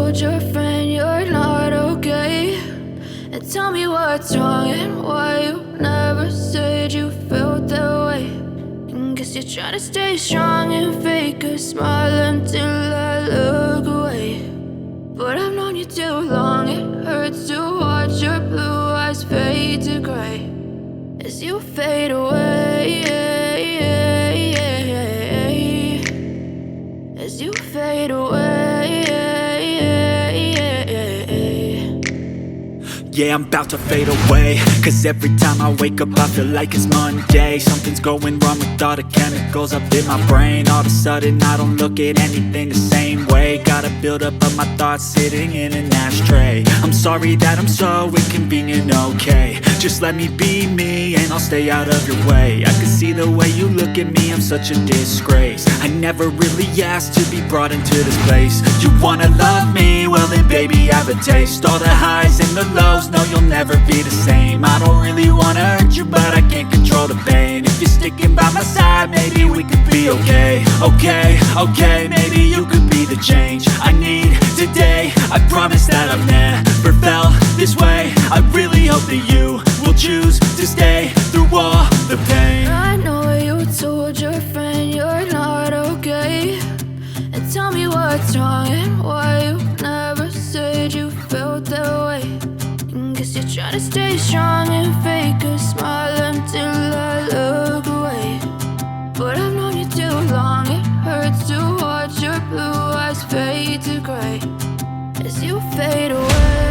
told your friend you're not okay, and tell me what's wrong and why you never said you felt that way. And guess you're trying to stay strong and fake a smile until I look away. But I've known you too long, it hurts to watch your blue eyes fade to gray as you fade away, as you fade away. Yeah, I'm about to fade away, cause every time I wake up I feel like it's Monday. Something's going wrong with all the chemicals up in my brain. All of a sudden I don't look at anything the same way. Gotta build up of my thoughts sitting in an ashtray. I'm sorry that I'm so inconvenient, okay. Just let me be me and I'll stay out of your way. I can see the way you look at me, I'm such a disgrace. I never really asked to be brought into this place. You wanna love me? Well then baby, have a taste. All the highs and the lows, no, you'll never be the same. I don't really wanna hurt you, but I can't control the pain. If you're sticking by my side, maybe we could be okay. Okay, maybe you could be the change I need today. I promise that I've never felt this way. I really hope that you will choose to stay through all the pain. I know you told your friend you're not okay, and tell me what's wrong and why you never said you felt that way. And guess you're trying to stay strong and fake a smile until I look away. But I've known you too long, it hurts to watch your blue eyes fade to gray as you fade away.